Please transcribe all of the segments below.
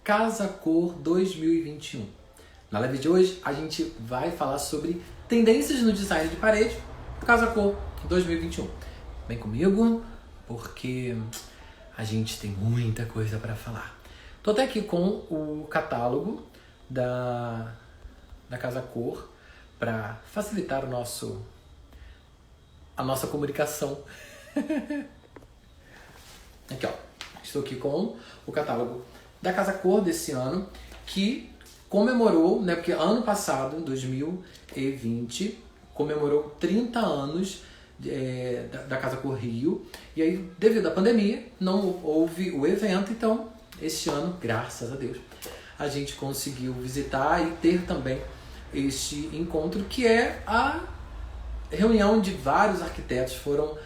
Casa Cor 2021. Na live de hoje a gente vai falar sobre tendências no design de parede Casa Cor 2021. Vem comigo porque a gente tem muita coisa para falar. Tô até aqui com o catálogo da Casa Cor para facilitar a nossa comunicação. Aqui, ó. Estou aqui com o catálogo da Casa Cor desse ano, que comemorou, né? Porque ano passado, 2020, comemorou 30 anos da Casa Cor Rio. E aí, devido à pandemia, não houve o evento. Então, este ano, graças a Deus, a gente conseguiu visitar e ter também este encontro, que é a reunião de vários arquitetos. Foram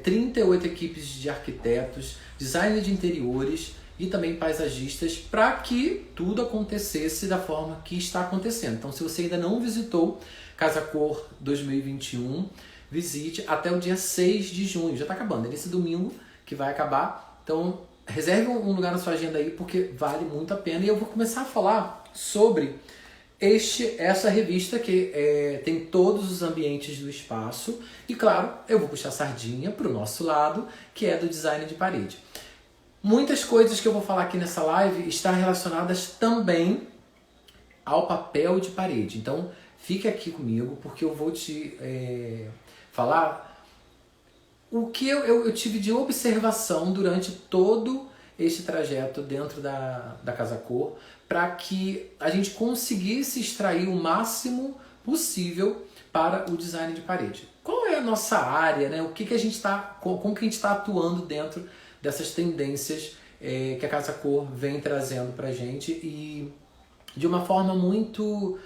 38 equipes de arquitetos, designers de interiores e também paisagistas, para que tudo acontecesse da forma que está acontecendo. Então, se você ainda não visitou Casa Cor 2021, visite até o dia 6 de junho. Já está acabando, é nesse domingo que vai acabar. Então, reserve um lugar na sua agenda aí, porque vale muito a pena. E eu vou começar a falar sobre essa revista que tem todos os ambientes do espaço. E claro, eu vou puxar a sardinha para o nosso lado, que é do design de parede. Muitas coisas que eu vou falar aqui nessa live estão relacionadas também ao papel de parede. Então, fique aqui comigo, porque eu vou te falar o que eu tive de observação durante todo este trajeto dentro da Casa Cor, para que a gente conseguisse extrair o máximo possível para o design de parede. Qual é a nossa área, né? O que a gente está, como que a gente está atuando dentro dessas tendências que a Casa Cor vem trazendo para a gente, e de uma forma muito,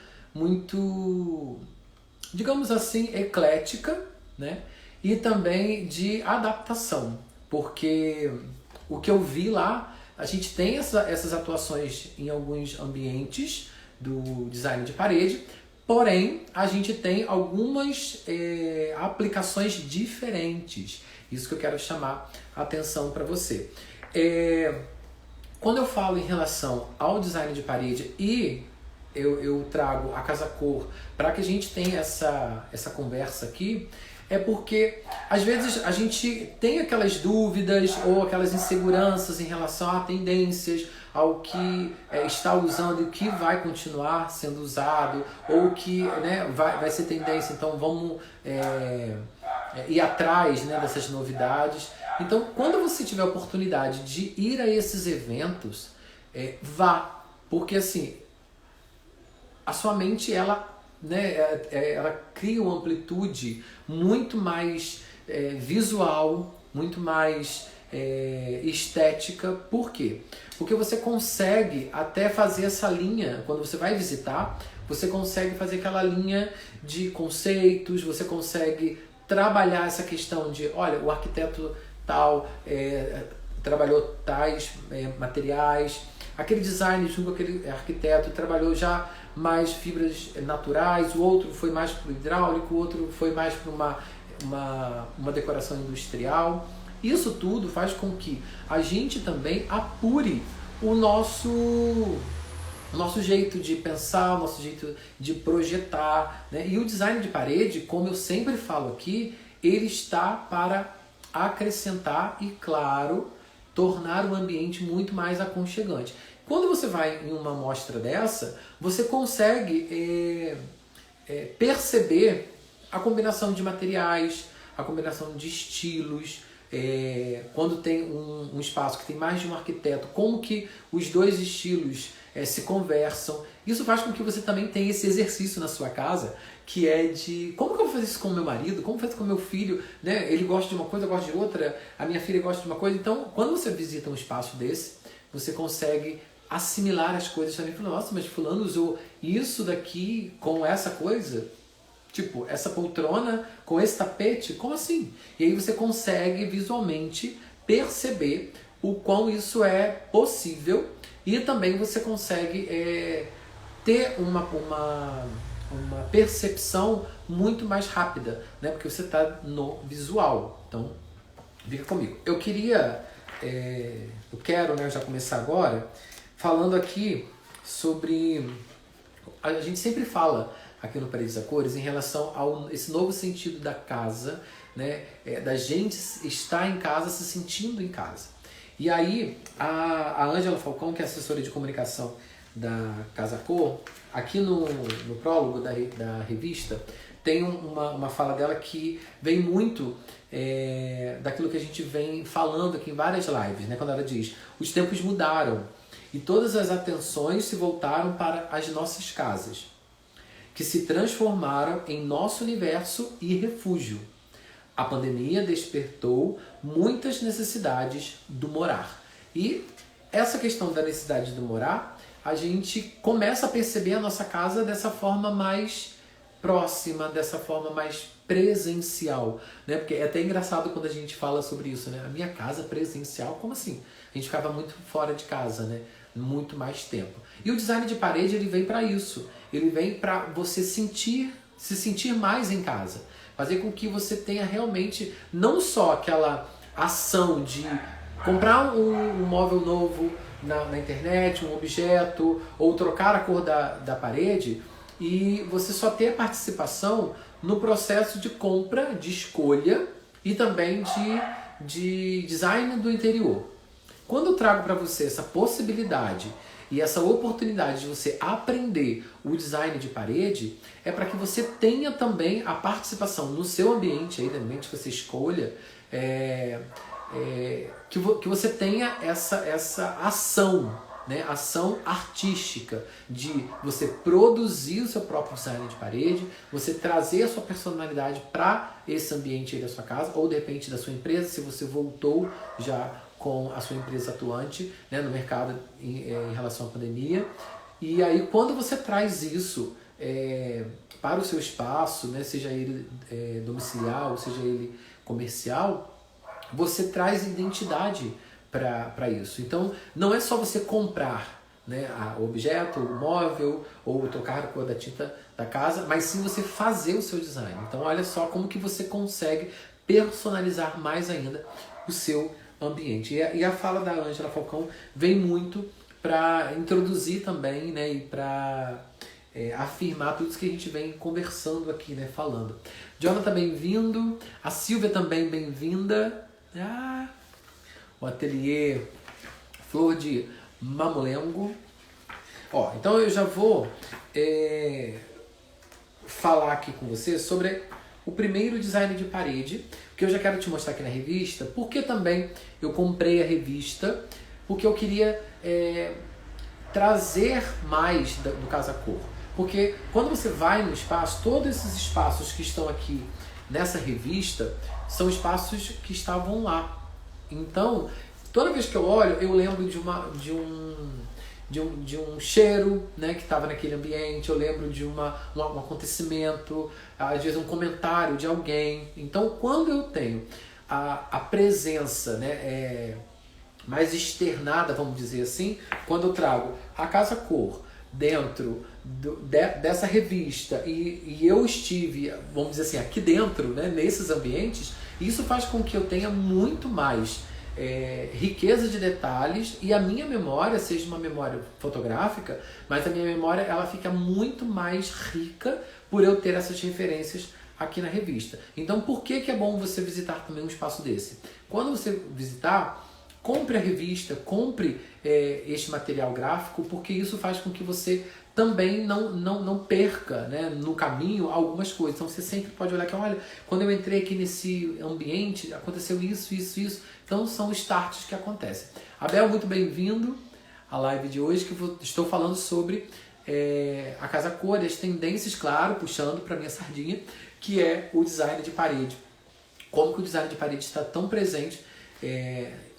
digamos assim, eclética, né? E também de adaptação, porque o que eu vi lá, a gente tem essas atuações em alguns ambientes do design de parede, porém a gente tem algumas aplicações diferentes. Isso que eu quero chamar a atenção para você. Quando eu falo em relação ao design de parede e eu trago a Casa Cor para que a gente tenha essa conversa aqui, é porque às vezes a gente tem aquelas dúvidas ou aquelas inseguranças em relação a tendências, ao que está usando e o que vai continuar sendo usado, ou o que, né, vai ser tendência. Então vamos ir atrás, né, dessas novidades. Então, quando você tiver a oportunidade de ir a esses eventos, vá, porque assim, a sua mente ela cria uma amplitude muito mais visual, muito mais estética. Por quê? Porque você consegue até fazer essa linha, quando você vai visitar, você consegue fazer aquela linha de conceitos, você consegue trabalhar essa questão de, olha, o arquiteto tal trabalhou tais materiais, aquele design junto com aquele arquiteto trabalhou já mais fibras naturais, o outro foi mais para o hidráulico, o outro foi mais para uma decoração industrial. Isso tudo faz com que a gente também apure o nosso jeito de pensar, o nosso jeito de projetar, né? E o design de parede, como eu sempre falo aqui, ele está para acrescentar e, claro, tornar o ambiente muito mais aconchegante. Quando você vai em uma mostra dessa, você consegue perceber a combinação de materiais, a combinação de estilos. Quando tem um espaço que tem mais de um arquiteto, como que os dois estilos se conversam. Isso faz com que você também tenha esse exercício na sua casa, que é de como que eu vou fazer isso com o meu marido, como fazer com o meu filho, né? Ele gosta de uma coisa, eu gosto de outra, a minha filha gosta de uma coisa. Então, quando você visita um espaço desse, você consegue assimilar as coisas também. Nossa, mas fulano usou isso daqui com essa coisa? Tipo, essa poltrona com esse tapete? Como assim? E aí você consegue visualmente perceber o quão isso é possível, e também você consegue ter uma percepção muito mais rápida, né? Porque você está no visual. Então, fica comigo. Eu quero, né, já começar agora falando aqui sobre... A gente sempre fala aqui no Paredes a Cores em relação a esse novo sentido da casa, né? Da gente estar em casa, se sentindo em casa. E aí, a Ângela Falcão, que é assessora de comunicação da Casa Cor, aqui no prólogo da revista, tem uma fala dela que vem muito daquilo que a gente vem falando aqui em várias lives, né? Quando ela diz, os tempos mudaram e todas as atenções se voltaram para as nossas casas, que se transformaram em nosso universo e refúgio. A pandemia despertou muitas necessidades do morar. E essa questão da necessidade do morar, a gente começa a perceber a nossa casa dessa forma mais próxima, dessa forma mais presencial, né? Porque é até engraçado quando a gente fala sobre isso, né? A minha casa presencial, como assim? A gente ficava muito fora de casa, né? Muito mais tempo. E o design de parede, ele vem para isso. Ele vem para você se sentir mais em casa. Fazer com que você tenha realmente não só aquela ação de comprar um móvel novo na internet, um objeto, ou trocar a cor da parede, e você só ter participação no processo de compra, de escolha e também de design do interior. Quando eu trago para você essa possibilidade e essa oportunidade de você aprender o design de parede, é para que você tenha também a participação no seu ambiente, aí, no ambiente que você escolha, que você tenha essa ação, né? Ação artística de você produzir o seu próprio design de parede, você trazer a sua personalidade para esse ambiente aí da sua casa, ou de repente da sua empresa, se você voltou já com a sua empresa atuante, né, no mercado em relação à pandemia. E aí quando você traz isso para o seu espaço, né, seja ele domiciliar ou seja ele comercial, você traz identidade para isso. Então não é só você comprar, né, o objeto, o móvel ou trocar a cor da tinta da casa, mas sim você fazer o seu design. Então olha só como que você consegue personalizar mais ainda o seu ambiente. E a fala da Ângela Falcão vem muito para introduzir também, né, e para afirmar tudo isso que a gente vem conversando aqui, né, falando. Jonathan, bem-vindo. A Silvia também, bem-vinda. O ateliê Flor de Mamulengo. Ó, então eu já vou falar aqui com você sobre o primeiro design de parede, que eu já quero te mostrar aqui na revista, porque também eu comprei a revista, porque eu queria trazer mais do Casa Cor. Porque quando você vai no espaço, todos esses espaços que estão aqui nessa revista são espaços que estavam lá. Então, toda vez que eu olho, eu lembro de um cheiro, né, que estava naquele ambiente, eu lembro de um acontecimento, às vezes um comentário de alguém. Então, quando eu tenho a presença, né, mais externada, vamos dizer assim, quando eu trago a Casa Cor dentro dessa revista e eu estive, vamos dizer assim, aqui dentro, né, nesses ambientes, isso faz com que eu tenha muito mais riqueza de detalhes e a minha memória seja uma memória fotográfica, mas a minha memória ela fica muito mais rica por eu ter essas referências aqui na revista. Então por que é bom você visitar também um espaço desse? Quando você visitar, compre a revista, compre este material gráfico, porque isso faz com que você também não perca, né, no caminho algumas coisas. Então você sempre pode olhar que, olha, quando eu entrei aqui nesse ambiente, aconteceu isso, isso, isso. Então são starts que acontecem. Abel, muito bem-vindo à live de hoje, que eu estou falando sobre a Casa Cor, as tendências, claro, puxando para minha sardinha, que é o design de parede. Como que o design de parede está tão presente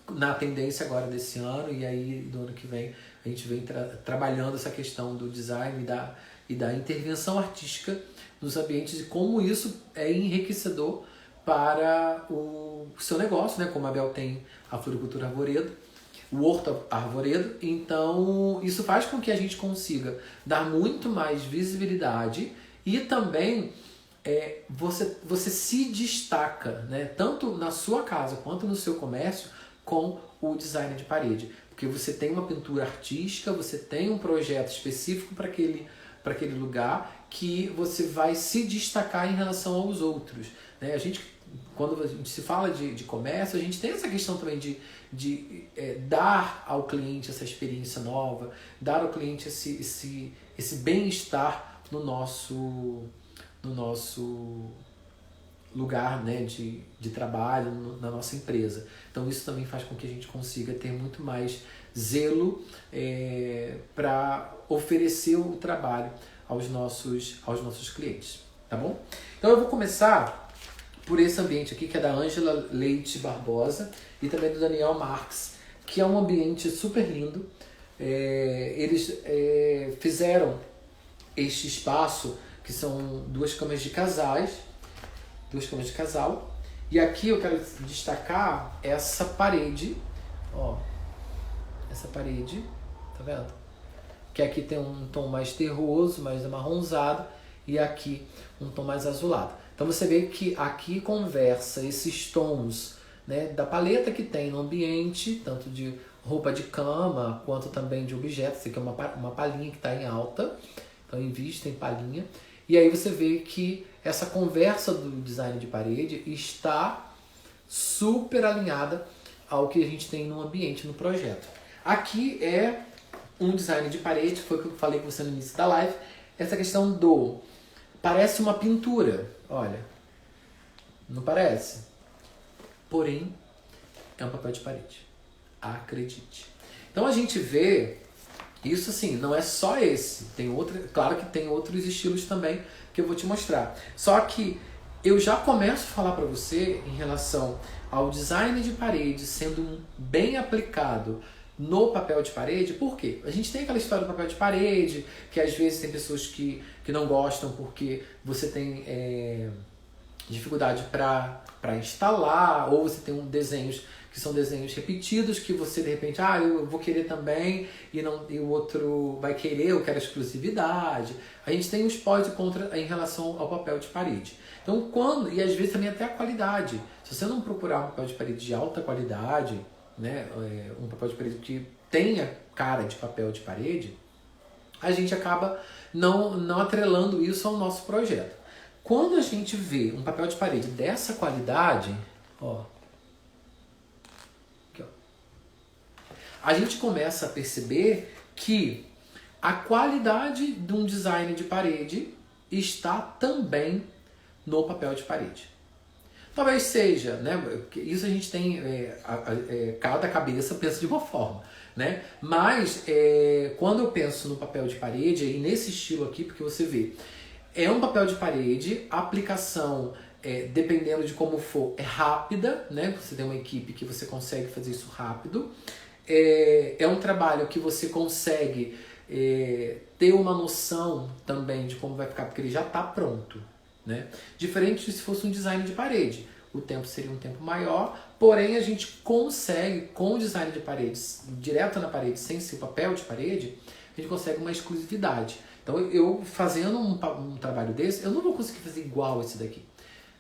na tendência agora desse ano, e aí do ano que vem a gente vem trabalhando essa questão do design e da intervenção artística nos ambientes e como isso é enriquecedor para o seu negócio, né? Como a Abel tem a Floricultura Arvoredo, o Horto Arvoredo, então isso faz com que a gente consiga dar muito mais visibilidade e também você se destaca, né? Tanto na sua casa quanto no seu comércio com o design de parede. Porque você tem uma pintura artística, você tem um projeto específico para aquele lugar que você vai se destacar em relação aos outros, né? Quando a gente se fala de comércio, a gente tem essa questão também de dar ao cliente essa experiência nova, dar ao cliente esse bem-estar no nosso lugar, né, de trabalho, na nossa empresa. Então isso também faz com que a gente consiga ter muito mais zelo para oferecer o trabalho aos nossos clientes, tá bom? Então eu vou começar por esse ambiente aqui, que é da Ângela Leite Barbosa e também do Daniel Marques, que é um ambiente super lindo. Eles fizeram este espaço, que são duas camas de casal, e aqui eu quero destacar essa parede, ó, essa parede, tá vendo? Que aqui tem um tom mais terroso, mais amarronzado, e aqui um tom mais azulado. Então você vê que aqui conversa esses tons, né, da paleta que tem no ambiente, tanto de roupa de cama, quanto também de objetos. Isso aqui é uma palhinha que está em alta, então invista em palhinha. E aí você vê que essa conversa do design de parede está super alinhada ao que a gente tem no ambiente, no projeto. Aqui é um design de parede, foi o que eu falei com você no início da live, essa questão parece uma pintura, olha, não parece? Porém, é um papel de parede, acredite. Então a gente vê, isso assim, não é só esse, claro que tem outros estilos também que eu vou te mostrar. Só que eu já começo a falar para você em relação ao design de parede sendo bem aplicado no papel de parede. Por quê? A gente tem aquela história do papel de parede, que às vezes tem pessoas que não gostam porque você tem dificuldade para instalar, ou você tem desenhos que são desenhos repetidos, que você de repente, eu vou querer também, e o outro vai querer, eu quero exclusividade. A gente tem os pós e contra em relação ao papel de parede. Então, e às vezes também até a qualidade. Se você não procurar um papel de parede de alta qualidade, né, um papel de parede que tenha cara de papel de parede, a gente acaba não atrelando isso ao nosso projeto. Quando a gente vê um papel de parede dessa qualidade, aqui, a gente começa a perceber que a qualidade de um design de parede está também no papel de parede. Talvez seja, né? Isso a gente tem, cada cabeça pensa de uma forma, né? Mas quando eu penso no papel de parede, e nesse estilo aqui, porque você vê, é um papel de parede, a aplicação, dependendo de como for, é rápida, né? Você tem uma equipe que você consegue fazer isso rápido. É um trabalho que você consegue ter uma noção também de como vai ficar, porque ele já está pronto, né? Diferente de se fosse um design de parede. O tempo seria um tempo maior, porém a gente consegue, com o design de paredes, direto na parede, sem ser papel de parede, a gente consegue uma exclusividade. Então eu fazendo um trabalho desse, eu não vou conseguir fazer igual esse daqui.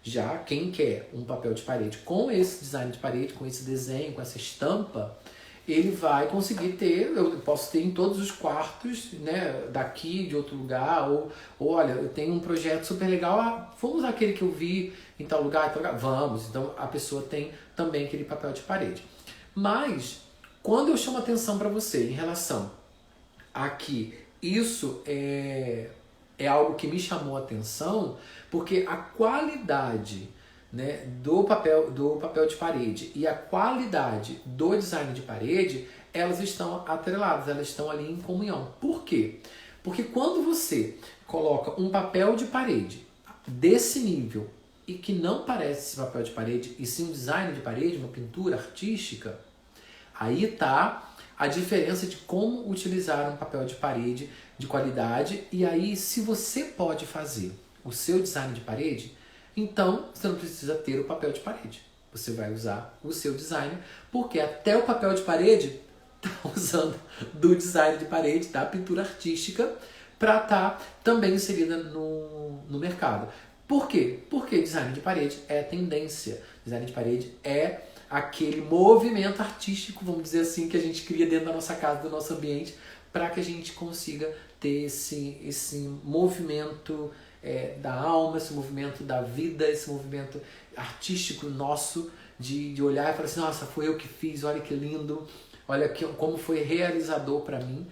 Já quem quer um papel de parede com esse design de parede, com esse desenho, com essa estampa, ele vai conseguir ter, eu posso ter em todos os quartos, né, daqui, de outro lugar, ou olha, eu tenho um projeto super legal, vamos usar aquele que eu vi em tal lugar, vamos. Então a pessoa tem também aquele papel de parede. Mas, quando eu chamo atenção para você em relação a que isso é algo que me chamou a atenção, porque a qualidade, né, do papel de parede e a qualidade do design de parede, elas estão atreladas, elas estão ali em comunhão. Por quê? Porque quando você coloca um papel de parede desse nível e que não parece esse papel de parede, e sim um design de parede, uma pintura artística, aí está a diferença de como utilizar um papel de parede de qualidade. E aí, se você pode fazer o seu design de parede, então você não precisa ter o papel de parede. Você vai usar o seu design, porque até o papel de parede está usando do design de parede, da pintura artística, para estar também inserida no mercado. Por quê? Porque design de parede é tendência. Design de parede é aquele movimento artístico, vamos dizer assim, que a gente cria dentro da nossa casa, do nosso ambiente, para que a gente consiga ter esse movimento da alma, esse movimento da vida, esse movimento artístico nosso, de olhar e falar assim, nossa, foi eu que fiz, olha que lindo, olha como foi realizador para mim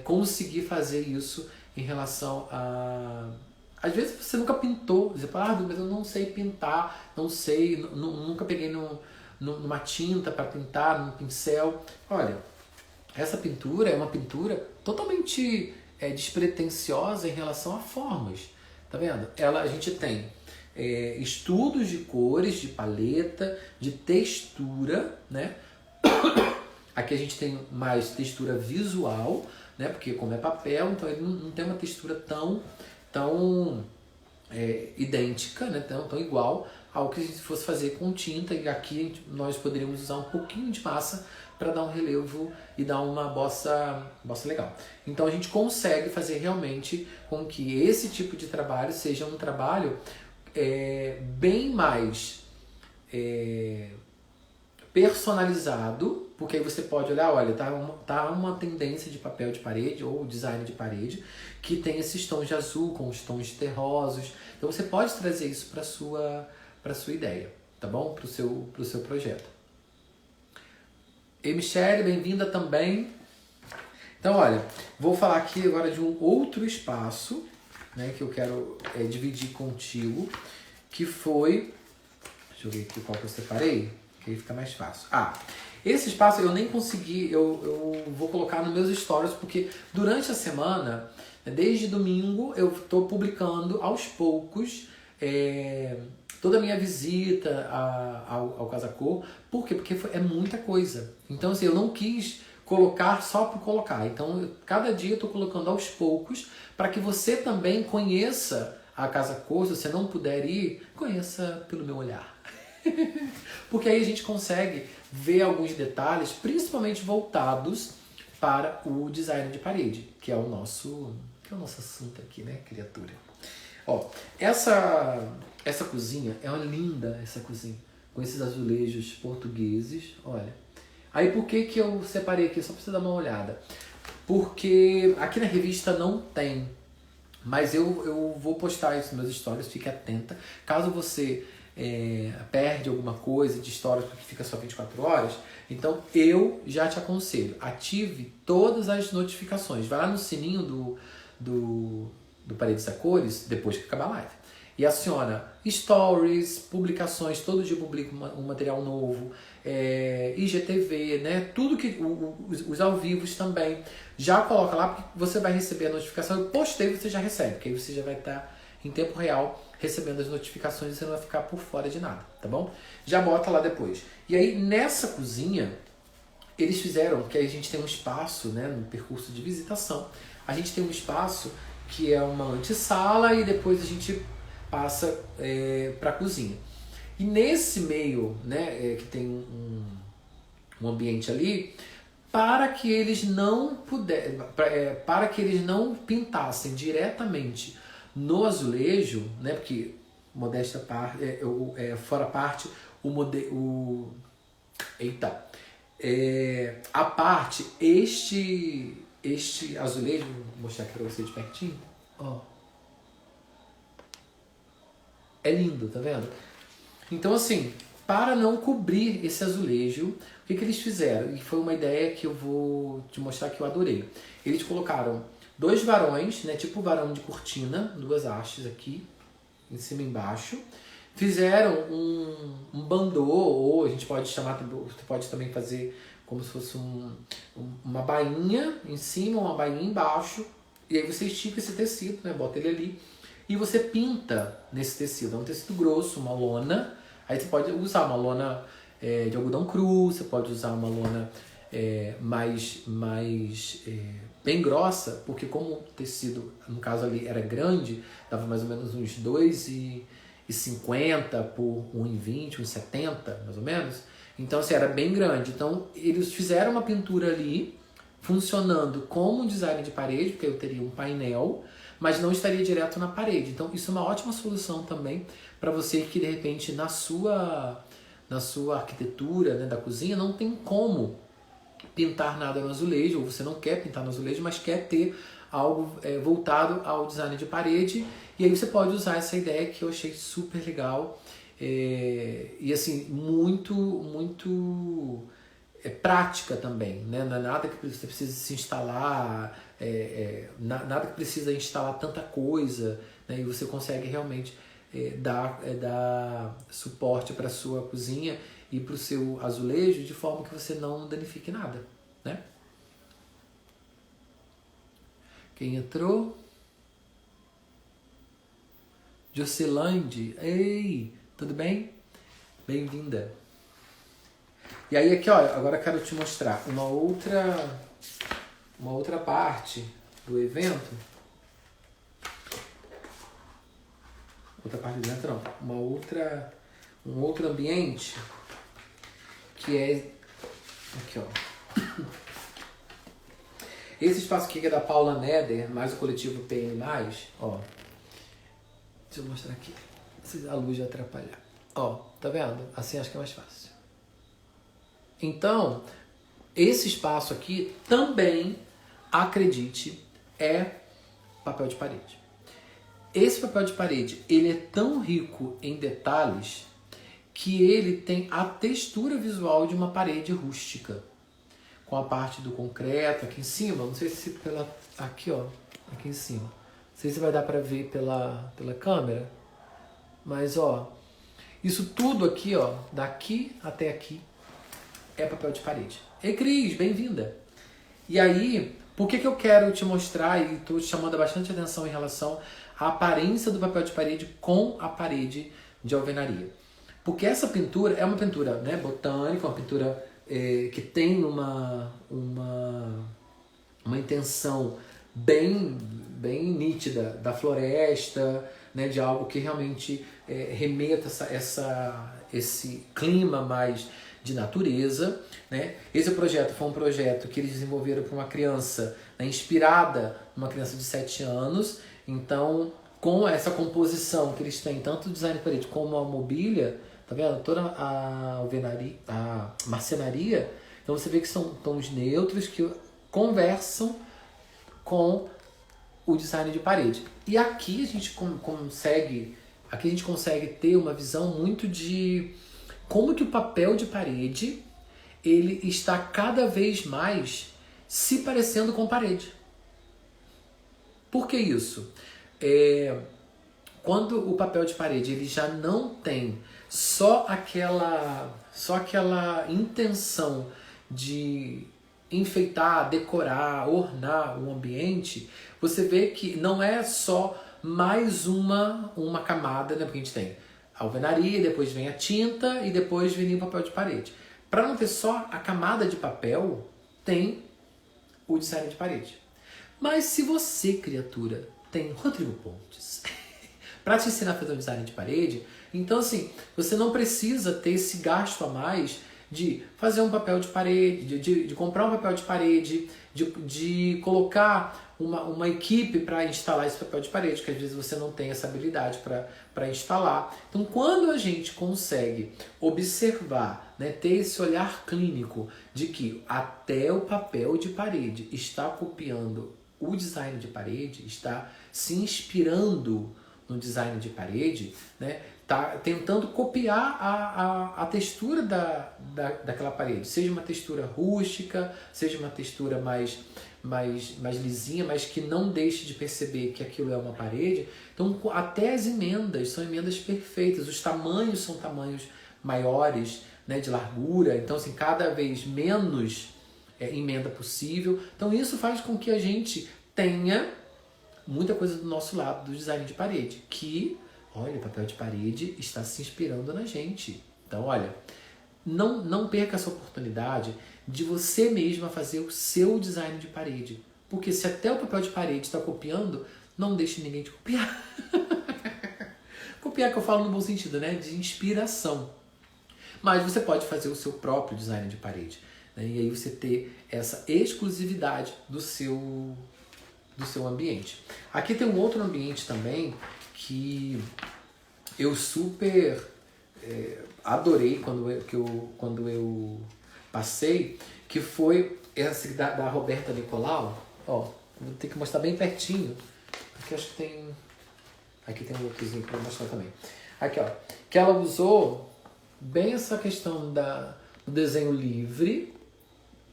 conseguir fazer isso em relação a... Às vezes você nunca pintou, você fala, mas eu não sei pintar, não sei, nunca peguei numa tinta para pintar, num pincel. Olha, essa pintura é uma pintura totalmente despretensiosa em relação a formas, tá vendo? A gente tem estudos de cores, de paleta, de textura, né? Aqui a gente tem mais textura visual, né? Porque como é papel, então ele não tem uma textura tão idêntica, né? tão igual ao que se fosse fazer com tinta, e aqui nós poderíamos usar um pouquinho de massa para dar um relevo e dar uma bossa legal. Então a gente consegue fazer realmente com que esse tipo de trabalho seja um trabalho bem mais personalizado, porque aí você pode olhar, olha, tá uma tendência de papel de parede ou design de parede que tem esses tons de azul com os tons terrosos. Então você pode trazer isso para sua ideia, tá bom? Para o seu projeto. E Michelle, bem-vinda também. Então, olha, vou falar aqui agora de um outro espaço, né, que eu quero dividir contigo, que foi... Deixa eu ver aqui qual que eu separei, que aí fica mais fácil. Esse espaço eu nem consegui, eu vou colocar nos meus stories, porque durante a semana, desde domingo, eu estou publicando aos poucos toda a minha visita ao Casa Cor. Por quê? Porque é muita coisa. Então, assim, eu não quis colocar só por colocar. Então, cada dia eu estou colocando aos poucos para que você também conheça a Casa Cor. Se você não puder ir, conheça pelo meu olhar. Porque aí a gente consegue ver alguns detalhes, principalmente voltados para o design de parede, que é o nosso assunto aqui, né, criatura? Ó, essa cozinha é uma linda, essa cozinha, com esses azulejos portugueses, olha. Aí por que eu separei aqui? Só para você dar uma olhada. Porque aqui na revista não tem, mas eu vou postar isso nos meus stories, fique atenta. Caso você perde alguma coisa de stories porque fica só 24 horas, então eu já te aconselho, ative todas as notificações. Vai lá no sininho do Paredes a Cores, depois que acabar a live, e aciona stories, publicações, todo dia eu publico um material novo, IGTV, né? Tudo que os ao vivos também, já coloca lá, porque você vai receber a notificação. Eu postei, você já recebe, porque aí você já vai estar em tempo real recebendo as notificações e você não vai ficar por fora de nada, tá bom? Já bota lá depois. E aí nessa cozinha eles fizeram, que aí a gente tem um espaço, né, no percurso de visitação, a gente tem um espaço que é uma antessala e depois a gente passa para a cozinha. E nesse meio, né, que tem um ambiente ali, para que eles não para que eles não pintassem diretamente no azulejo, né, porque modéstia parte, fora parte, a parte, este azulejo, vou mostrar aqui para você de pertinho, ó. É lindo, tá vendo? Então, assim, para não cobrir esse azulejo, o que eles fizeram? E foi uma ideia que eu vou te mostrar que eu adorei. Eles colocaram 2 varões, né, tipo varão de cortina, 2 hastes aqui, em cima e embaixo. Fizeram um bandô, ou a gente pode chamar, você pode também fazer como se fosse uma bainha em cima, uma bainha embaixo. E aí você estica esse tecido, né, bota ele ali. E você pinta nesse tecido. É um tecido grosso, uma lona. Aí você pode usar uma lona de algodão cru, você pode usar uma lona mais bem grossa, porque como o tecido, no caso ali, era grande, dava mais ou menos uns 2,50 por 1,20, 1,70, mais ou menos. Então, assim, era bem grande. Então, eles fizeram uma pintura ali, funcionando como um design de parede, porque eu teria um painel, mas não estaria direto na parede. Então, isso é uma ótima solução também para você que, de repente, na sua na sua arquitetura, né, da cozinha, não tem como pintar nada no azulejo, ou você não quer pintar no azulejo, mas quer ter algo voltado ao design de parede, e aí você pode usar essa ideia que eu achei super legal, e assim, muito prática também, né? Não é nada que você precisa se instalar, nada que precisa instalar tanta coisa, né? E você consegue realmente dar suporte para a sua cozinha e para o seu azulejo de forma que você não danifique nada, né? Quem entrou? Jocelande, ei, tudo bem? Bem-vinda. E aí aqui, ó, agora eu quero te mostrar uma outra parte do evento. Outra parte do evento não, um outro ambiente que é aqui, ó. Esse espaço aqui que é da Paula Neder, mais o coletivo PN+, ó. Deixa eu mostrar aqui. Se a luz já atrapalhar. Ó, tá vendo? Assim acho que é mais fácil. Então, esse espaço aqui também, acredite, é papel de parede. Esse papel de parede, ele é tão rico em detalhes que ele tem a textura visual de uma parede rústica. Com a parte do concreto aqui em cima, não sei se aqui, ó, aqui em cima. Não sei se vai dar para ver pela câmera, mas ó, isso tudo aqui, ó, daqui até aqui é papel de parede. Ei, Cris, bem-vinda. E aí, por que eu quero te mostrar e estou te chamando bastante atenção em relação à aparência do papel de parede com a parede de alvenaria? Porque essa pintura é uma pintura, né, botânica, uma pintura que tem uma intenção bem nítida da floresta, né, de algo que realmente remeta esse clima mais de natureza, né? Esse projeto foi um projeto que eles desenvolveram para uma criança, né, inspirada numa criança de 7 anos. Então, com essa composição que eles têm, tanto o design de parede como a mobília, tá vendo? Toda a alvenaria, a marcenaria, então você vê que são tons neutros que conversam com o design de parede. E aqui a gente consegue ter uma visão muito de como que o papel de parede ele está cada vez mais se parecendo com parede. Por que isso? Quando o papel de parede ele já não tem só aquela intenção de enfeitar, decorar, ornar o ambiente, você vê que não é só mais uma camada, né? Porque a gente tem a alvenaria, depois vem a tinta e depois vem o papel de parede. Para não ter só a camada de papel, tem o design de parede. Mas se você, criatura, tem Rodrigo Pontes para te ensinar a fazer o design de parede, então assim, você não precisa ter esse gasto a mais de fazer um papel de parede, de comprar um papel de parede, de colocar uma equipe para instalar esse papel de parede, que às vezes você não tem essa habilidade para instalar. Então, quando a gente consegue observar, né, ter esse olhar clínico de que até o papel de parede está copiando o design de parede, está se inspirando no design de parede, né, tá tentando copiar a textura daquela parede, seja uma textura rústica, seja uma textura mais lisinha, mas que não deixe de perceber que aquilo é uma parede. Então, até as emendas são emendas perfeitas, os tamanhos são tamanhos maiores, né, de largura, então assim, cada vez menos emenda possível. Então isso faz com que a gente tenha muita coisa do nosso lado do design de parede, que, olha, o papel de parede está se inspirando na gente. Então, olha, não perca essa oportunidade de você mesma fazer o seu design de parede. Porque se até o papel de parede está copiando, não deixe ninguém te copiar. Copiar que eu falo no bom sentido, né? De inspiração. Mas você pode fazer o seu próprio design de parede, né? E aí você ter essa exclusividade do seu ambiente. Aqui tem um outro ambiente também que eu super adorei quando eu passei, que foi essa da Roberta Nicolau. Ó, vou ter que mostrar bem pertinho, porque acho que tem... Aqui tem um outrozinho para mostrar também. Aqui, ó. Que ela usou bem essa questão do desenho livre.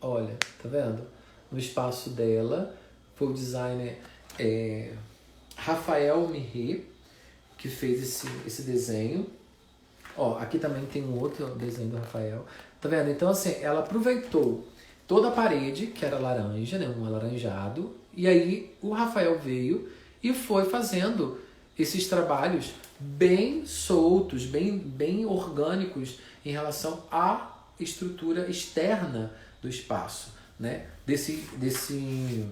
Olha, tá vendo? No espaço dela. Foi o designer Rafael Mirré que fez esse desenho. Ó, aqui também tem um outro desenho do Rafael. Tá vendo? Então, assim, ela aproveitou toda a parede, que era laranja, né? Um alaranjado. E aí o Rafael veio e foi fazendo esses trabalhos bem soltos, bem orgânicos em relação à estrutura externa do espaço, né? Desse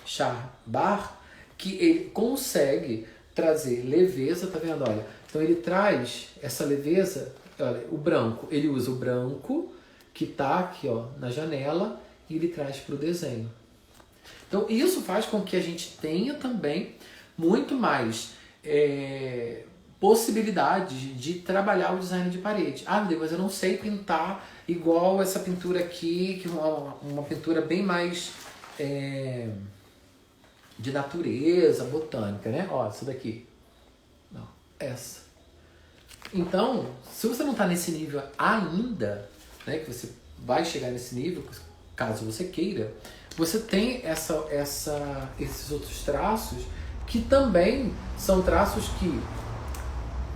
char-bar, que ele consegue trazer leveza, tá vendo? Olha, então ele traz essa leveza, olha, o branco, ele usa o branco que tá aqui, ó, na janela, e ele traz para o desenho. Então isso faz com que a gente tenha também muito mais possibilidades de trabalhar o design de parede. Ah, mas eu não sei pintar igual essa pintura aqui, que é uma pintura bem mais de natureza, botânica, né? Ó, essa daqui. Não, essa. Então, se você não está nesse nível ainda, né, que você vai chegar nesse nível, caso você queira, você tem esses outros traços que também são traços que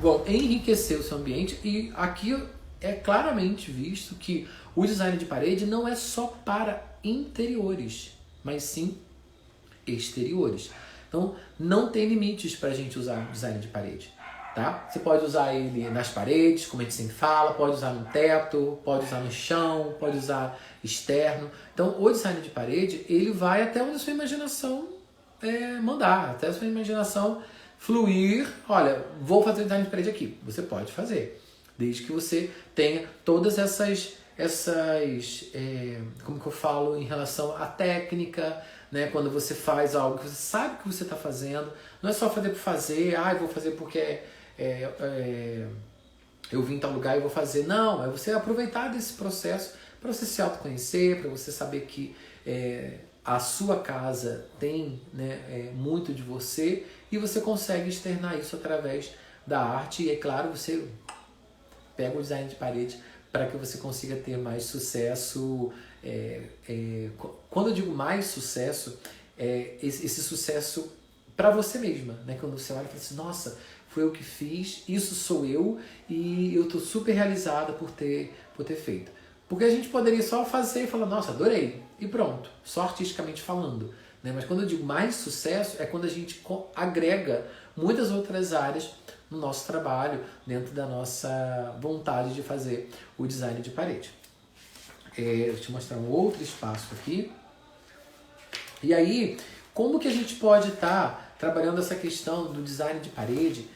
vão enriquecer o seu ambiente, e aqui é claramente visto que o design de parede não é só para interiores, mas sim exteriores. Então não tem limites para a gente usar o design de parede, tá? Você pode usar ele nas paredes, como a gente sempre fala, pode usar no teto, pode usar no chão, pode usar externo. Então o design de parede, ele vai até onde a sua imaginação mandar, até a sua imaginação fluir. Olha, vou fazer design de parede aqui. Você pode fazer, desde que você tenha todas essas como que eu falo, em relação à técnica, né? Quando você faz algo que você sabe que você está fazendo, não é só fazer por fazer, eu vou fazer porque eu vim em tal lugar e vou fazer. Não, é você aproveitar desse processo para você se autoconhecer, para você saber que a sua casa tem, né, muito de você, e você consegue externar isso através da arte. E é claro, você pega o design de parede para que você consiga ter mais sucesso. Quando eu digo mais sucesso, esse sucesso para você mesma, né? Quando você olha e fala assim, nossa, foi eu que fiz, isso sou eu, e eu estou super realizada por ter feito. Porque a gente poderia só fazer e falar, nossa, adorei, e pronto, só artisticamente falando, né? Mas quando eu digo mais sucesso, é quando a gente agrega muitas outras áreas no nosso trabalho, dentro da nossa vontade de fazer o design de parede. Vou te mostrar um outro espaço aqui. E aí, como que a gente pode estar trabalhando essa questão do design de parede?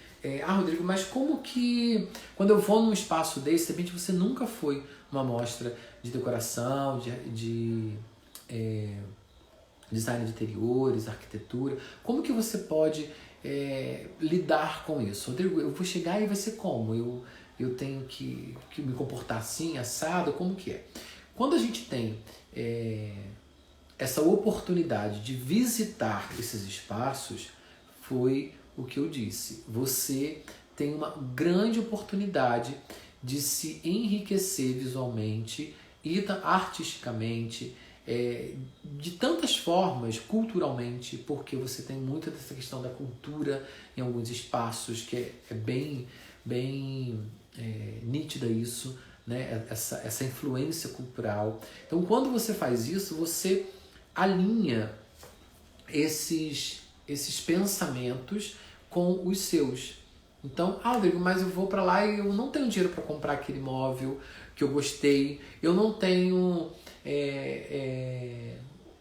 Rodrigo, mas como que, quando eu vou num espaço desse, de repente você nunca foi uma mostra de decoração, de design de interiores, arquitetura, como que você pode lidar com isso? Rodrigo, eu vou chegar e vai ser como? Eu tenho que me comportar assim, assado? Como que é? Quando a gente tem essa oportunidade de visitar esses espaços, foi o que eu disse. Você tem uma grande oportunidade de se enriquecer visualmente e artisticamente, de tantas formas, culturalmente, porque você tem muita dessa questão da cultura em alguns espaços, que é bem nítida isso, né? Essa influência cultural. Então, quando você faz isso, você alinha esses pensamentos com os seus. Então, Rodrigo, mas eu vou para lá e eu não tenho dinheiro para comprar aquele móvel que eu gostei, eu não tenho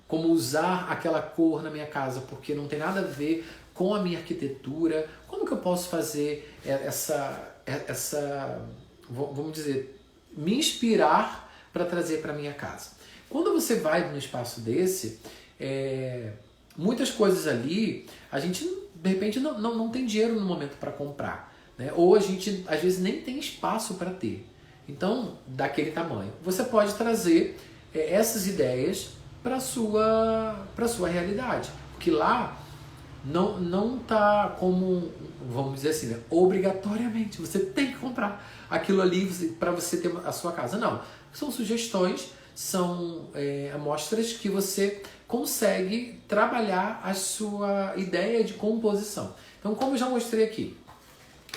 como usar aquela cor na minha casa, porque não tem nada a ver com a minha arquitetura. Como que eu posso fazer vamos dizer, me inspirar para trazer para minha casa? Quando você vai num espaço desse, muitas coisas ali, a gente de repente não tem dinheiro no momento para comprar, né? Ou a gente, às vezes, nem tem espaço para ter. Então, daquele tamanho. Você pode trazer essas ideias para sua realidade. Porque lá não tá como, vamos dizer assim, né? Obrigatoriamente você tem que comprar aquilo ali para você ter a sua casa. Não. São sugestões, são amostras que você consegue trabalhar a sua ideia de composição. Então, como eu já mostrei aqui,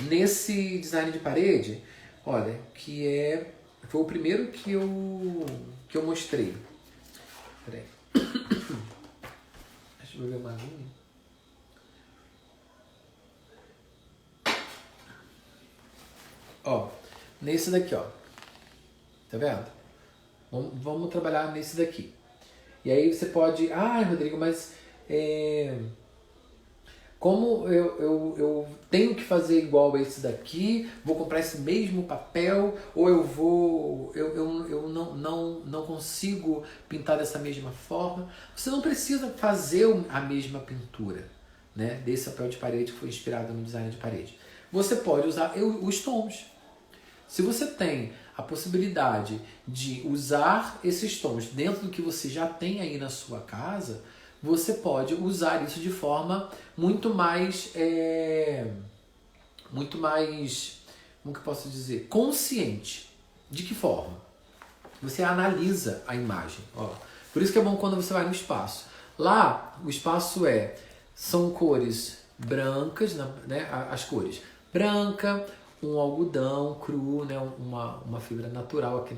nesse design de parede, olha, foi o primeiro que eu mostrei. Peraí. Deixa eu ver uma linha. Ó, nesse daqui, ó. Tá vendo? Vamos trabalhar nesse daqui. E aí você pode... Rodrigo, mas... como eu tenho que fazer igual a esse daqui, vou comprar esse mesmo papel, ou eu não consigo pintar dessa mesma forma. Você não precisa fazer a mesma pintura, né, desse papel de parede que foi inspirado no design de parede. Você pode usar os tons. Se você tem a possibilidade de usar esses tons dentro do que você já tem aí na sua casa, você pode usar isso de forma muito mais, como que eu posso dizer, consciente. De que forma? Você analisa a imagem. Ó. Por isso que é bom quando você vai no espaço. Lá, o espaço são cores brancas, né, as cores branca, um algodão cru, né, uma fibra natural aqui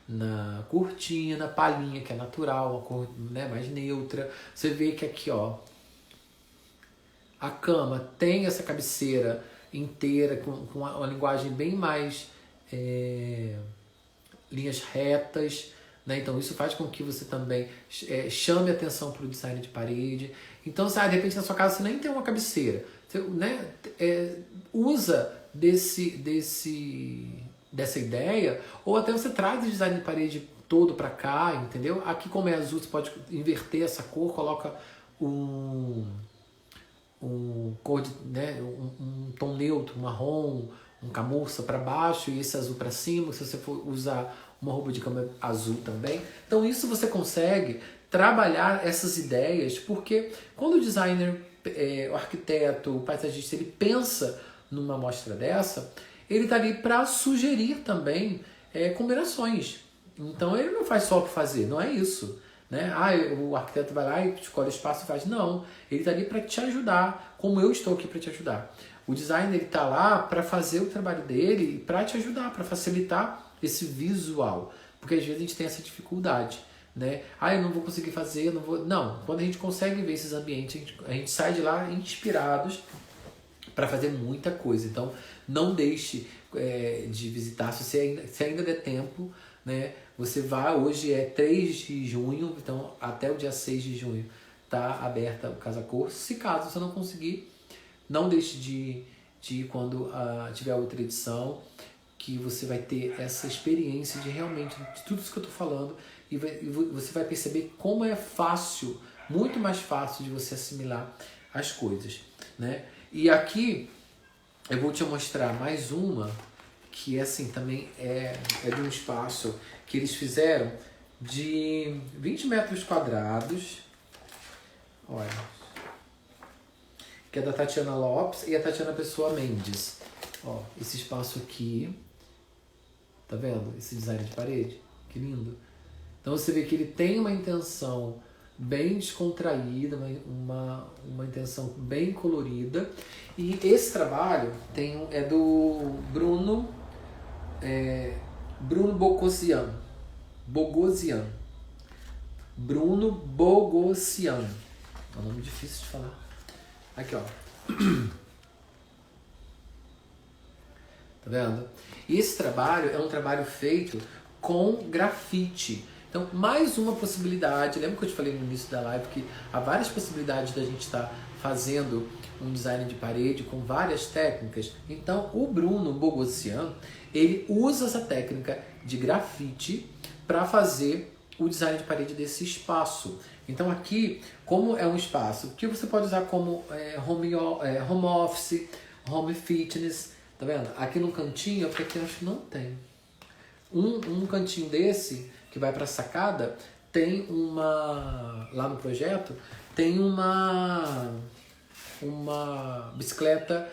na cortina, palhinha que é natural, uma cor, né, mais neutra. Você vê que aqui, ó, a cama tem essa cabeceira inteira com uma linguagem bem mais linhas retas, né? Então isso faz com que você também chame atenção para o design de parede. Então, de repente na sua casa você nem tem uma cabeceira, você, né, usa dessa ideia, ou até você traz o design de parede todo para cá, entendeu? Aqui, como é azul, você pode inverter essa cor, coloca um tom neutro, marrom, um camurça para baixo e esse azul para cima, se você for usar uma roupa de cama azul também. Então isso você consegue trabalhar essas ideias, porque quando o designer, o arquiteto, o paisagista, ele pensa numa amostra dessa, ele está ali para sugerir também combinações. Então ele não faz só por fazer, não é isso. Né? O arquiteto vai lá e escolhe o espaço e faz. Não, ele está ali para te ajudar, como eu estou aqui para te ajudar. O designer está lá para fazer o trabalho dele e para te ajudar, para facilitar esse visual. Porque às vezes a gente tem essa dificuldade. Né? Eu não vou conseguir fazer, eu não vou... Não, quando a gente consegue ver esses ambientes, a gente sai de lá inspirados para fazer muita coisa. Então, não deixe de visitar, se ainda der tempo, né? Você vai, hoje é 3 de junho, então até o dia 6 de junho está aberta o Casa Cor. Se caso você não conseguir, não deixe de ir quando tiver outra edição, que você vai ter essa experiência de realmente, de tudo isso que eu estou falando, e você vai perceber como é fácil, muito mais fácil de você assimilar as coisas, né? E aqui eu vou te mostrar mais uma, que assim também é de um espaço que eles fizeram de 20 metros quadrados. Olha. Que é da Tatiana Lopes e a Tatiana Pessoa Mendes. Ó, esse espaço aqui. Tá vendo? Esse design de parede. Que lindo. Então você vê que ele tem uma intenção bem descontraída, uma intenção bem colorida. E esse trabalho é do Bruno Bogosian. Bruno Bogosian. É um nome difícil de falar. Aqui, ó. Tá vendo? E esse trabalho é um trabalho feito com grafite. Então, mais uma possibilidade. Lembra que eu te falei no início da live que há várias possibilidades da gente estar fazendo um design de parede com várias técnicas? Então, o Bruno Bogosian, ele usa essa técnica de grafite para fazer o design de parede desse espaço. Então, aqui, como é um espaço que você pode usar como home office, home fitness, Tá vendo? Aqui no cantinho, porque aqui eu acho que não tem. Um cantinho desse, que vai pra sacada, tem uma... Lá no projeto, tem uma bicicleta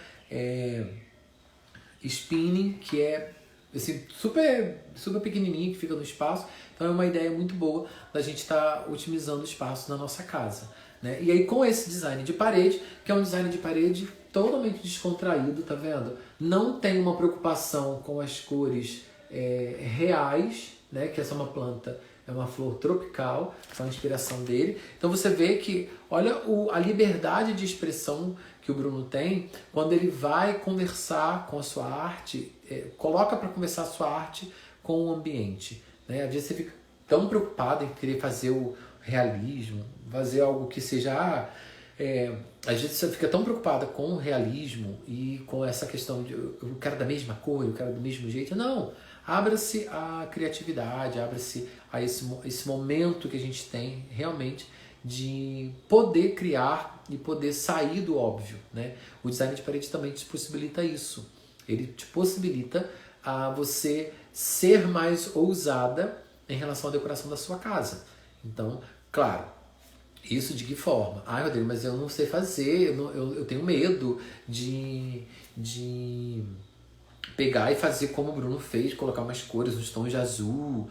spinning, que é assim, super pequenininha, que fica no espaço. Então é uma ideia muito boa da gente estar otimizando o espaço na nossa casa, né? E aí com esse design de parede, que é um design de parede totalmente descontraído, tá vendo? Não tem uma preocupação com as cores reais, né? Que essa é uma planta, é uma flor tropical, que é a inspiração dele. Então você vê que, olha a liberdade de expressão que o Bruno tem quando ele vai conversar com a sua arte, coloca para conversar a sua arte com o ambiente, né? Às vezes você fica tão preocupado em querer fazer o realismo, fazer algo que seja... às vezes você fica tão preocupada com o realismo e com essa questão de eu quero da mesma cor, eu quero do mesmo jeito. Não, abra-se à criatividade, abra-se a esse momento que a gente tem realmente de poder criar e poder sair do óbvio, né? O design de parede também te possibilita isso. Ele te possibilita a você ser mais ousada em relação à decoração da sua casa. Então, claro, isso de que forma? Ai, Rodrigo, mas eu não sei fazer, eu tenho medo de pegar e fazer como o Bruno fez, colocar umas cores, uns tons de azul,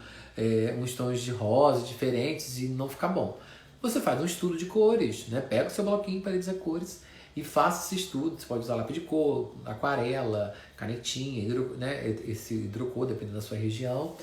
uns tons de rosa diferentes e não ficar bom. Você faz um estudo de cores, né? Pega o seu bloquinho para dizer cores e faça esse estudo. Você pode usar lápis de cor, aquarela, canetinha, né? Esse hidrocor, dependendo da sua região.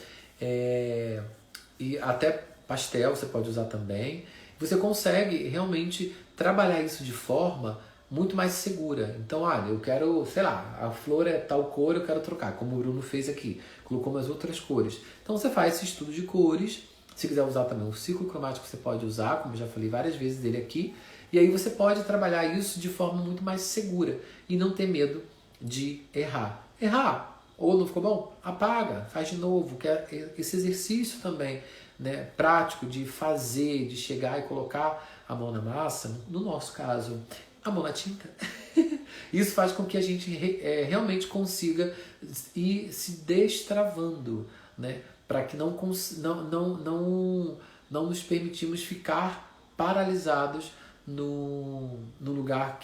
E até pastel você pode usar também. Você consegue realmente trabalhar isso de forma muito mais segura. Então, olha, eu quero, sei lá, a flor é tal cor, eu quero trocar, como o Bruno fez aqui. Colocou umas outras cores. Então você faz esse estudo de cores. Se quiser usar também o ciclo cromático, você pode usar, como eu já falei várias vezes dele aqui. E aí você pode trabalhar isso de forma muito mais segura e não ter medo de errar. Errar, ou não ficou bom? Apaga, faz de novo. Que é esse exercício também, né, prático de fazer, de chegar e colocar a mão na massa, no nosso caso, a mão na tinta. Isso faz com que a gente realmente consiga ir se destravando, né? Para que não nos permitimos ficar paralisados no lugar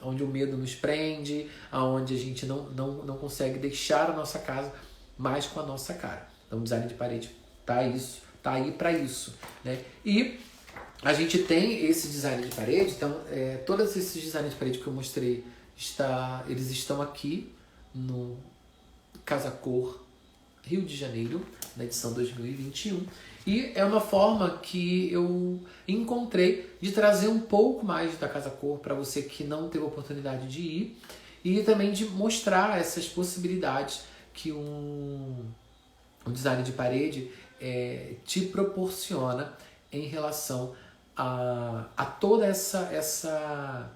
onde o medo nos prende, aonde a gente não consegue deixar a nossa casa mais com a nossa cara. Então o design de parede tá aí para isso, né? E a gente tem esse design de parede, então todos esses designs de parede que eu mostrei, eles estão aqui no Casa Cor Rio de Janeiro, na edição 2021, e é uma forma que eu encontrei de trazer um pouco mais da Casa Cor para você que não teve oportunidade de ir, e também de mostrar essas possibilidades que um design de parede te proporciona em relação a toda essa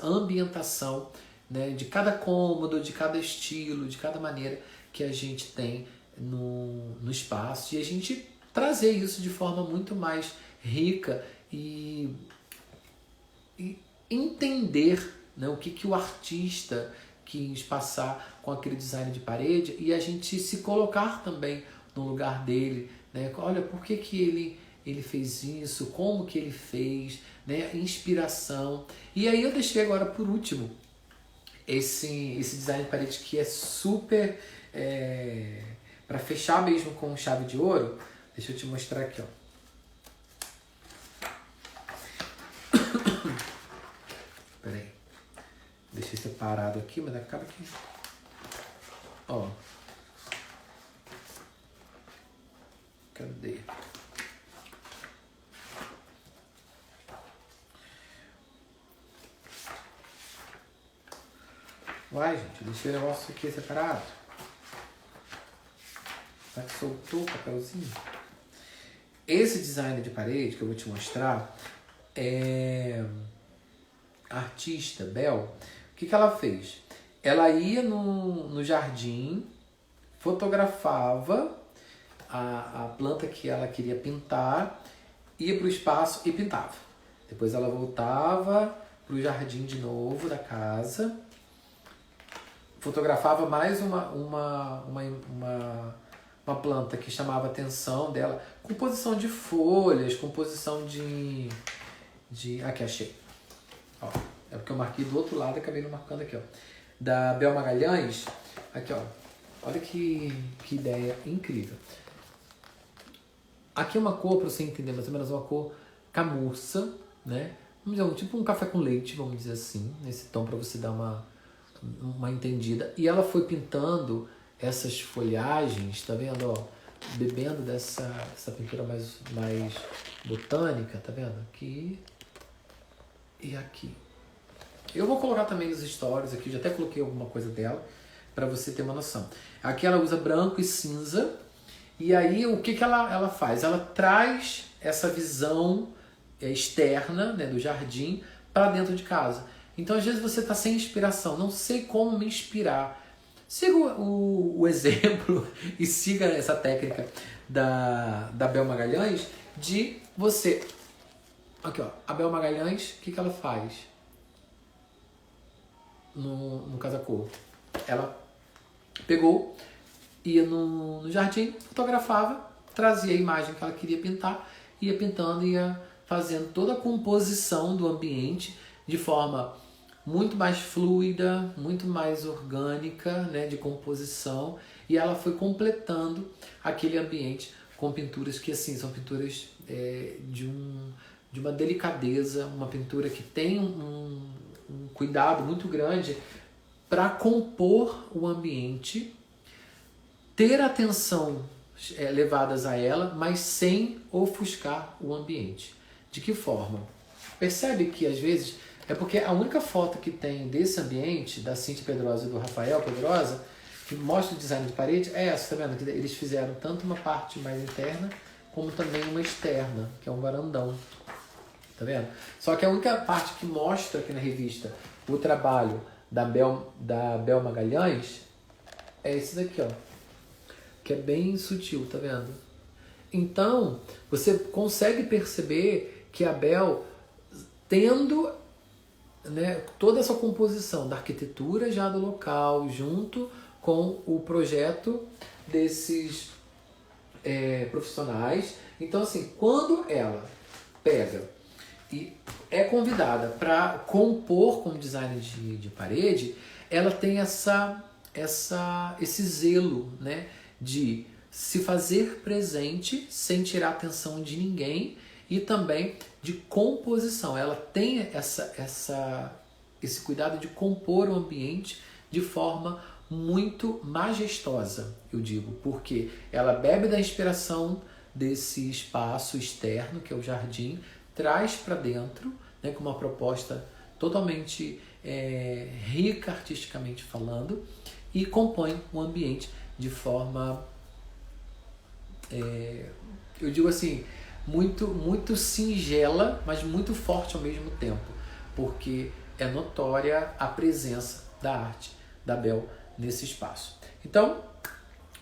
ambientação, né, de cada cômodo, de cada estilo, de cada maneira que a gente tem no espaço, e a gente trazer isso de forma muito mais rica e entender, né, o que o artista quis passar com aquele design de parede, e a gente se colocar também no lugar dele, né? Olha, por que ele fez isso, como que ele fez, né? Inspiração. E aí eu deixei agora por último esse design de parede que é super... para fechar mesmo com chave de ouro. Deixa eu te mostrar aqui, ó. Peraí. Deixei separado aqui, mas acaba que... Ó. Cadê? Uai, gente, eu deixei o negócio aqui separado. Será que soltou o papelzinho? Esse design de parede que eu vou te mostrar a artista Bel, o que ela fez? Ela ia no jardim, fotografava a planta que ela queria pintar, ia para o espaço e pintava. Depois ela voltava para o jardim de novo da casa, fotografava mais uma planta que chamava a atenção dela. Composição de folhas, composição de... Aqui, achei. Ó, é porque eu marquei do outro lado e acabei não marcando aqui, ó. Da Bel Magalhães. Aqui, ó. Olha que ideia incrível. Aqui é uma cor, para você entender mais ou menos, uma cor camurça, né? Vamos dizer, tipo um café com leite, vamos dizer assim, nesse tom, para você dar uma entendida. E ela foi pintando essas folhagens, tá vendo? Ó, bebendo dessa pintura mais botânica, tá vendo? Aqui e aqui. Eu vou colocar também nos stories aqui, já até coloquei alguma coisa dela, para você ter uma noção. Aqui ela usa branco e cinza, e aí o que ela faz? Ela traz essa visão externa, né, do jardim para dentro de casa. Então às vezes você está sem inspiração, não sei como me inspirar. Siga o exemplo e siga essa técnica da Bel Magalhães de você... Aqui, ó, a Bel Magalhães, o que ela faz no Casa Cor? Ela pegou, ia no jardim, fotografava, trazia a imagem que ela queria pintar, ia pintando, ia fazendo toda a composição do ambiente de forma muito mais fluida, muito mais orgânica, né, de composição, e ela foi completando aquele ambiente com pinturas que, assim, são pinturas de uma delicadeza, uma pintura que tem um cuidado muito grande para compor o ambiente, ter atenção levadas a ela, mas sem ofuscar o ambiente. De que forma? Percebe que às vezes é porque a única foto que tem desse ambiente, da Cíntia Pedrosa e do Rafael Pedrosa, que mostra o design de parede, é essa, tá vendo? Que eles fizeram tanto uma parte mais interna, como também uma externa, que é um varandão. Tá vendo? Só que a única parte que mostra aqui na revista o trabalho da Bel Magalhães é esse daqui, ó. Que é bem sutil, tá vendo? Então, você consegue perceber que a Bel, tendo, né, toda essa composição da arquitetura já do local, junto com o projeto desses profissionais. Então, assim, quando ela pega e é convidada para compor como designer de parede, ela tem esse zelo, né, de se fazer presente sem tirar a atenção de ninguém e também de composição. Ela tem esse cuidado de compor o ambiente de forma muito majestosa, eu digo, porque ela bebe da inspiração desse espaço externo, que é o jardim, traz para dentro, né, com uma proposta totalmente rica artisticamente falando, e compõe um ambiente de forma, eu digo assim, muito singela, mas muito forte ao mesmo tempo, porque é notória a presença da arte da Bel nesse espaço. Então,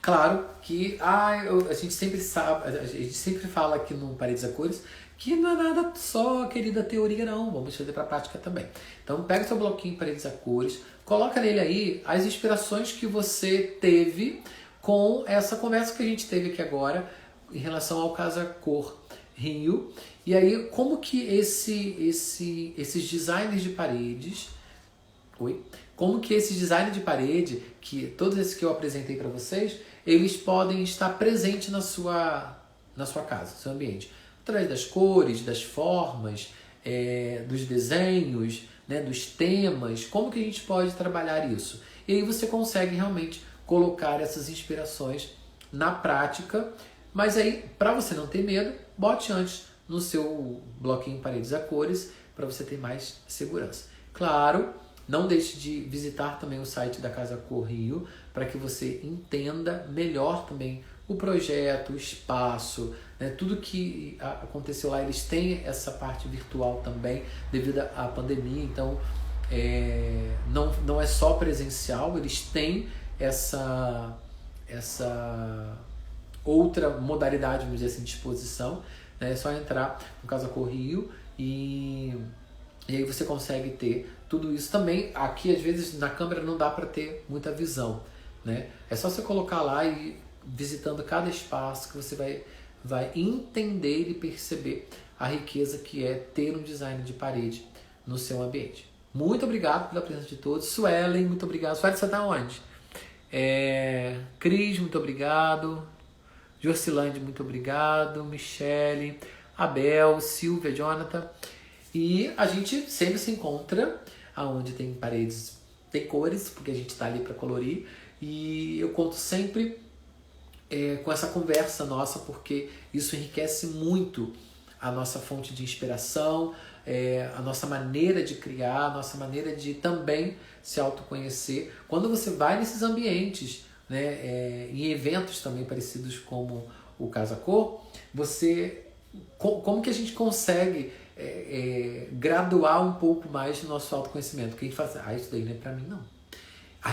claro que a gente sempre fala aqui no Paredes a Cores que não é nada só, querida, teoria, não. Vamos fazer para a prática também. Então, pega o seu bloquinho Paredes a Cores, coloca nele aí as inspirações que você teve com essa conversa que a gente teve aqui agora em relação ao Casa Cor Rio. E aí, como que esses designers de paredes... Como que esses designers de parede, que todos esses que eu apresentei para vocês, eles podem estar presentes na sua casa, no seu ambiente. Através das cores, das formas, dos desenhos, né, dos temas, como que a gente pode trabalhar isso? E aí você consegue realmente colocar essas inspirações na prática, mas aí, para você não ter medo, bote antes no seu bloquinho Paredes a Cores, para você ter mais segurança. Claro, não deixe de visitar também o site da Casa Cor Rio, para que você entenda melhor também o projeto, o espaço, né, tudo que aconteceu lá. Eles têm essa parte virtual também, devido à pandemia, então não é só presencial, eles têm essa outra modalidade, vamos dizer assim, de exposição, né? É só entrar no Casa Cor Rio e E aí você consegue ter tudo isso também. Aqui, às vezes, na câmera não dá para ter muita visão, né? É só você colocar lá e visitando cada espaço que você vai entender e perceber a riqueza que é ter um design de parede no seu ambiente. Muito obrigado pela presença de todos. Suelen, muito obrigado. Suelen, você está onde? Cris, muito obrigado. Jorcilande, muito obrigado. Michele, Abel, Silvia, Jonathan. E a gente sempre se encontra aonde tem paredes, tem cores, porque a gente está ali para colorir. E eu conto sempre com essa conversa nossa, porque isso enriquece muito a nossa fonte de inspiração, a nossa maneira de criar, a nossa maneira de também se autoconhecer. Quando você vai nesses ambientes, né, em eventos também parecidos como o Casa Cor, como que a gente consegue graduar um pouco mais o nosso autoconhecimento? Porque a gente fala assim, isso daí não é pra mim, não.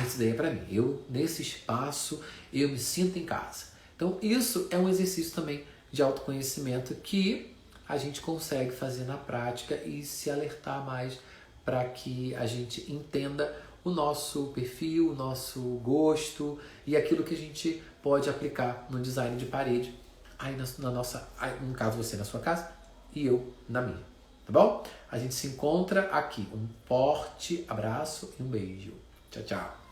Isso daí é pra mim. Nesse espaço, eu me sinto em casa. Então, isso é um exercício também de autoconhecimento que a gente consegue fazer na prática e se alertar mais para que a gente entenda o nosso perfil, o nosso gosto e aquilo que a gente pode aplicar no design de parede, aí na nossa, no caso você na sua casa e eu na minha, tá bom? A gente se encontra aqui. Um forte abraço e um beijo. Tchau, tchau.